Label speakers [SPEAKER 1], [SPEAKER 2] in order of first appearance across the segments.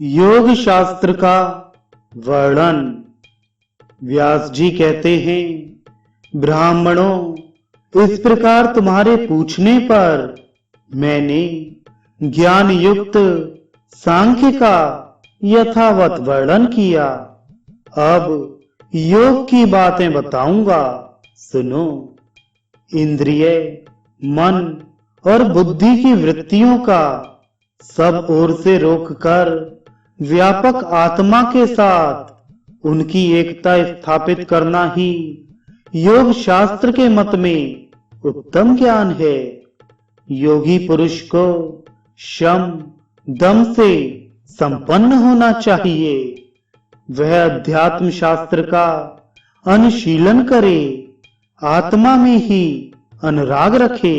[SPEAKER 1] योग शास्त्र का वर्णन। व्यास जी कहते हैं, ब्राह्मणों, इस प्रकार तुम्हारे पूछने पर मैंने ज्ञान युक्त सांख्य का यथावत वर्णन किया। अब योग की बातें बताऊंगा, सुनो। इंद्रिय, मन और बुद्धि की वृत्तियों का सब ओर से रोककर व्यापक आत्मा के साथ उनकी एकता स्थापित करना ही योग शास्त्र के मत में उत्तम ज्ञान है। योगी पुरुष को शम दम से संपन्न होना चाहिए। वह अध्यात्म शास्त्र का अनुशीलन करे, आत्मा में ही अनुराग रखे,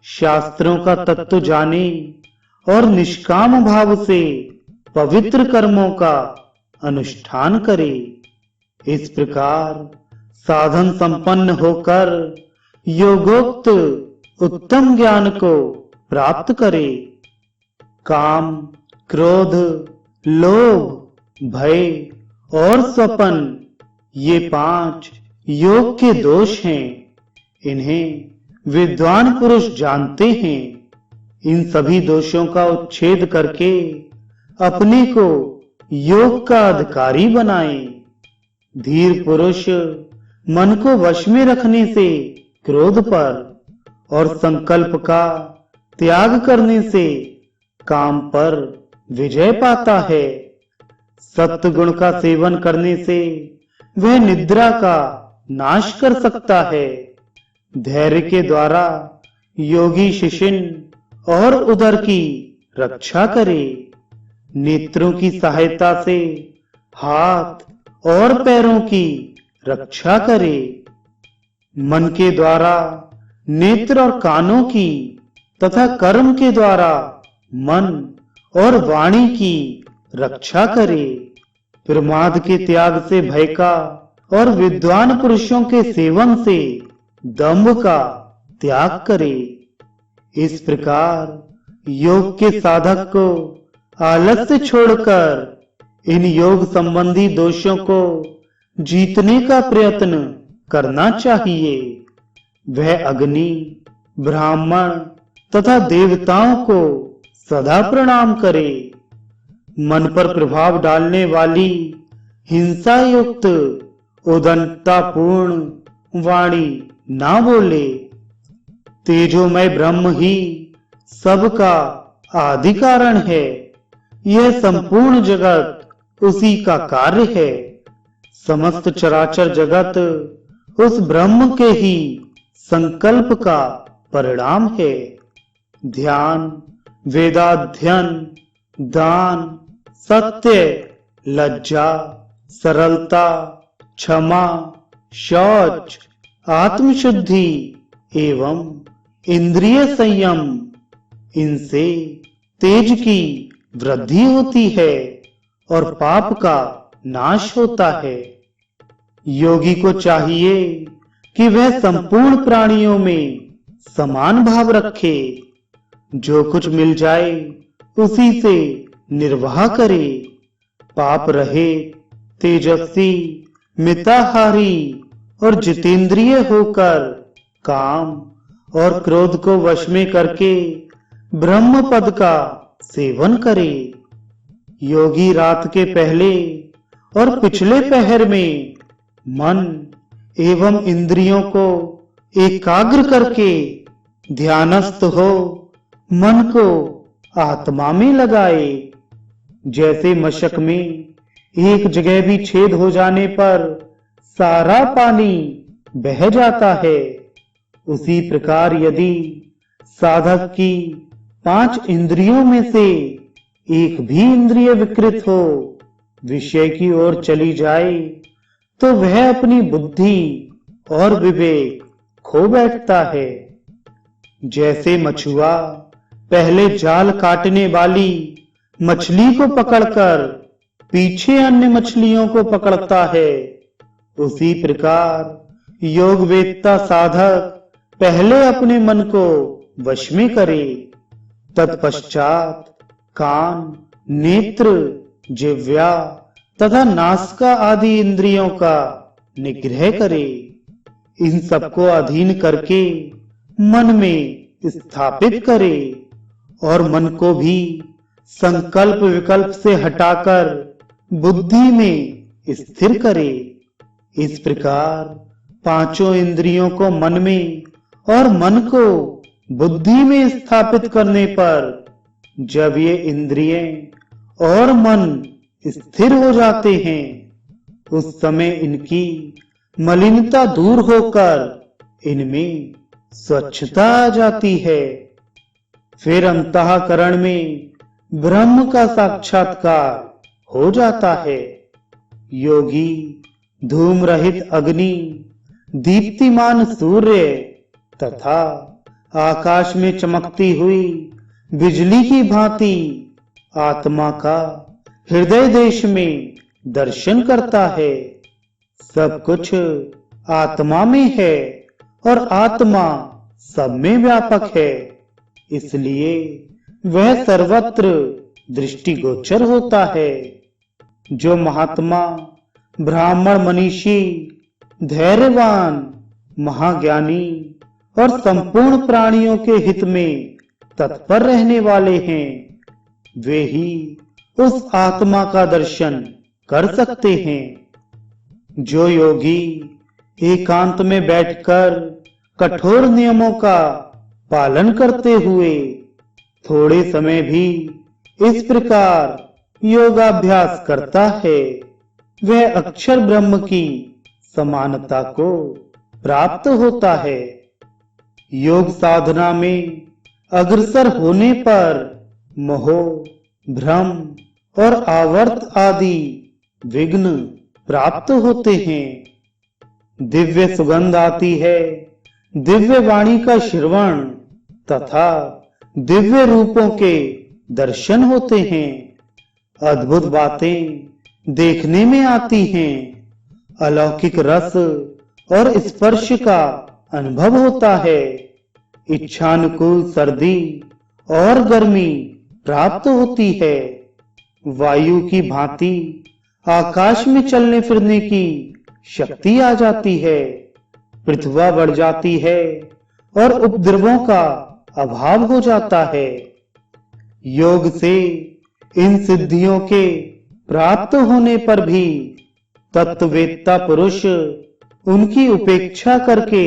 [SPEAKER 1] शास्त्रों का तत्व जाने और निष्काम भाव से पवित्र कर्मों का अनुष्ठान करे। इस प्रकार साधन संपन्न होकर योगोक्त उत्तम ज्ञान को प्राप्त करे। काम, क्रोध, लोभ, भय और स्वपन, ये 5 योग के दोष हैं। इन्हें विद्वान पुरुष जानते हैं। इन सभी दोषों का उच्छेद करके अपने को योग का अधिकारी बनाएं। धीर पुरुष मन को वश में रखने से क्रोध पर और संकल्प का त्याग करने से काम पर विजय पाता है। सत्व गुण का सेवन करने से वह निद्रा का नाश कर सकता है। धैर्य के द्वारा योगी शिशिन और उदर की रक्षा करे। नेत्रों की सहायता से हाथ और पैरों की रक्षा करे। मन के द्वारा नेत्र और कानों की तथा कर्म के द्वारा मन और वाणी की रक्षा करे। प्रमाद के त्याग से भय का और विद्वान पुरुषों के सेवन से दंभ का त्याग करे। इस प्रकार योग के साधक को आलस्य छोड़कर इन योग संबंधी दोषों को जीतने का प्रयत्न करना चाहिए। वह अग्नि, ब्राह्मण तथा देवताओं को सदा प्रणाम करे। मन पर प्रभाव डालने वाली हिंसा युक्त उदंतापूर्ण वाणी ना बोले। तेजोमय ब्रह्म ही सबका आदि कारण है। यह संपूर्ण जगत उसी का कार्य है। समस्त चराचर जगत उस ब्रह्म के ही संकल्प का परिणाम है। ध्यान, वेदाध्ययन, दान, सत्य, लज्जा, सरलता, क्षमा, शौच, आत्मशुद्धि एवं इंद्रिय संयम, इनसे तेज की वृद्धि होती है और पाप का नाश होता है। योगी को चाहिए कि वह संपूर्ण प्राणियों में समान भाव रखे। जो कुछ मिल जाए उसी से निर्वाह करे। पाप रहित, तेजस्वी, मिताहारी और जितेंद्रिय होकर काम और क्रोध को वश में करके ब्रह्म पद का सेवन करे। योगी रात के पहले और पिछले पहर में मन एवं इंद्रियों को एकाग्र करके ध्यानस्थ हो मन को आत्मा में लगाए। जैसे मशक में एक जगह भी छेद हो जाने पर सारा पानी बह जाता है, उसी प्रकार यदि साधक की 5 इंद्रियों में से एक भी इंद्रिय विकृत हो, विषय की ओर चली जाए, तो वह अपनी बुद्धि और विवेक खो बैठता है। जैसे मछुआ पहले जाल काटने वाली मछली को पकड़कर पीछे अन्य मछलियों को पकड़ता है, उसी प्रकार योग वेत्ता साधक पहले अपने मन को वश में करे, तत्पश्चात कान नेत्र, जिह्वा तथा नासिका आदि इंद्रियों का निग्रह करे। इन सबको अधीन करके मन में स्थापित करे और मन को भी संकल्प विकल्प से हटाकर बुद्धि में स्थिर करे। इस प्रकार पांचों इंद्रियों को मन में और मन को बुद्धि में स्थापित करने पर जब ये इंद्रियें और मन स्थिर हो जाते हैं, उस समय इनकी मलिनता दूर होकर इनमें स्वच्छता आ जाती है। फिर अंतःकरण में ब्रह्म का साक्षात्कार हो जाता है। योगी धूम रहित अग्नि, दीप्तिमान सूर्य तथा आकाश में चमकती हुई बिजली की भांति आत्मा का हृदय देश में दर्शन करता है। सब कुछ आत्मा में है और आत्मा सब में व्यापक है, इसलिए वह सर्वत्र दृष्टिगोचर होता है। जो महात्मा, ब्राह्मण, मनीषी, धैर्यवान, महाज्ञानी और संपूर्ण प्राणियों के हित में तत्पर रहने वाले हैं, वे ही उस आत्मा का दर्शन कर सकते हैं। जो योगी एकांत में बैठकर कठोर नियमों का पालन करते हुए थोड़े समय भी इस प्रकार योगाभ्यास करता है, वह अक्षर ब्रह्म की समानता को प्राप्त होता है। योग साधना में अग्रसर होने पर मोह, भ्रम और आवर्त आदि विघ्न प्राप्त होते हैं। दिव्य सुगंध आती है, दिव्य वाणी का श्रवण तथा दिव्य रूपों के दर्शन होते हैं। अद्भुत बातें देखने में आती हैं। अलौकिक रस और स्पर्श का अनुभव होता है। इच्छानुकूल सर्दी और गर्मी प्राप्त होती है। वायु की भांति आकाश में चलने फिरने की शक्ति आ जाती है। पृथ्वी बढ़ जाती है और उपद्रवों का अभाव हो जाता है। योग से इन सिद्धियों के प्राप्त होने पर भी तत्ववेत्ता पुरुष उनकी उपेक्षा करके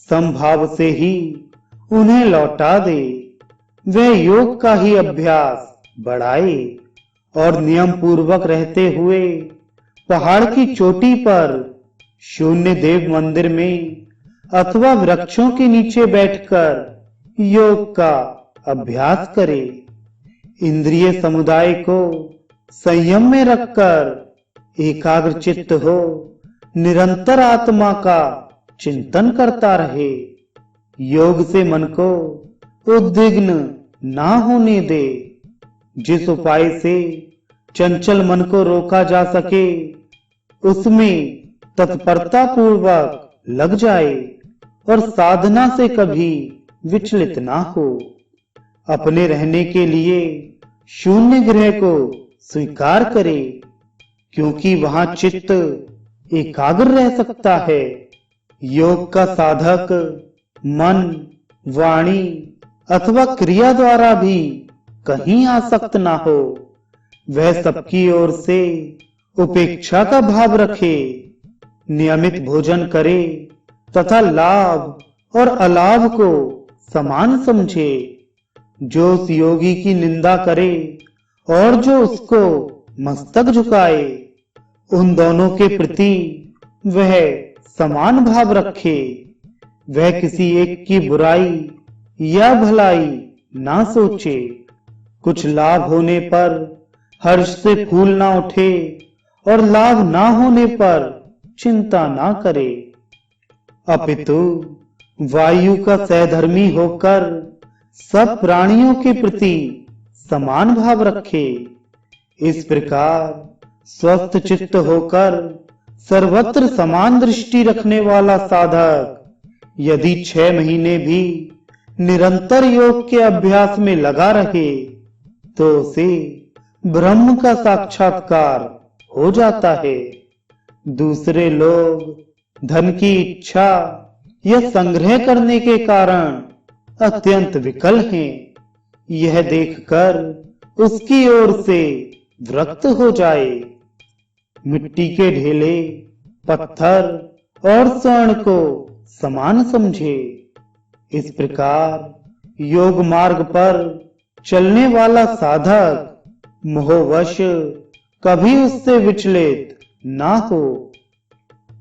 [SPEAKER 1] समभाव से ही उन्हें लौटा दे। वह योग का ही अभ्यास बढ़ाए और नियम पूर्वक रहते हुए पहाड़ की चोटी पर, शून्य देव मंदिर में अथवा वृक्षों के नीचे बैठकर योग का अभ्यास करे। इंद्रिय समुदाय को संयम में रखकर एकाग्र चित्त हो निरंतर आत्मा का चिंतन करता रहे। योग से मन को उद्विग्न ना होने दे। जिस उपाय से चंचल मन को रोका जा सके, उसमें तत्परता पूर्वक लग जाए और साधना से कभी विचलित ना हो। अपने रहने के लिए शून्य गृह को स्वीकार करे, क्योंकि वहां चित्त एकाग्र रह सकता है। योग का साधक मन, वाणी अथवा क्रिया द्वारा भी कहीं आसक्त ना हो। वह सबकी ओर से उपेक्षा का भाव रखे, नियमित भोजन करे तथा लाभ और अलाभ को समान समझे। जो उस योगी की निंदा करे और जो उसको मस्तक झुकाए, उन दोनों के प्रति वह समान भाव रखे। वह किसी एक की बुराई या भलाई ना सोचे। कुछ लाभ होने पर हर्ष से फूल ना उठे और लाभ ना होने पर चिंता ना करे, अपितु वायु का सहधर्मी होकर सब प्राणियों के प्रति समान भाव रखे। इस प्रकार स्वस्थ चित्त होकर सर्वत्र समान दृष्टि रखने वाला साधक यदि 6 महीने भी निरंतर योग के अभ्यास में लगा रहे, तो उसे ब्रह्म का साक्षात्कार हो जाता है। दूसरे लोग धन की इच्छा या संग्रह करने के कारण अत्यंत विकल हैं। यह देखकर उसकी ओर से विरक्त हो जाए। मिट्टी के ढेले, पत्थर और स्वर्ण को समान समझे। इस प्रकार योग मार्ग पर चलने वाला साधक मोहवश कभी उससे विचलित ना हो।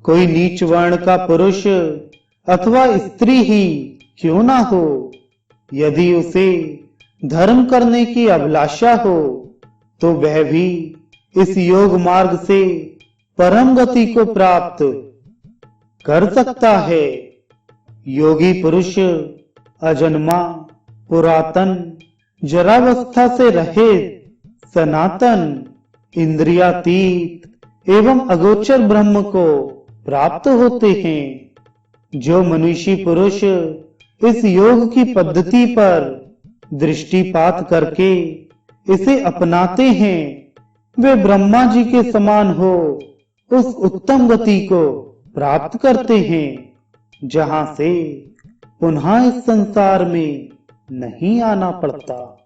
[SPEAKER 1] कोई नीच वर्ण का पुरुष अथवा स्त्री ही क्यों ना हो, यदि उसे धर्म करने की अभिलाषा हो तो वह भी इस योग मार्ग से परम गति को प्राप्त कर सकता है। योगी पुरुष अजन्मा, पुरातन, जरावस्था से रहित, सनातन, इंद्रियातीत एवं अगोचर ब्रह्म को प्राप्त होते हैं। जो मनुष्य पुरुष इस योग की पद्धति पर दृष्टिपात करके इसे अपनाते हैं, वे ब्रह्मा जी के समान हो उस उत्तम गति को प्राप्त करते हैं, जहां से पुनः इस संसार में नहीं आना पड़ता।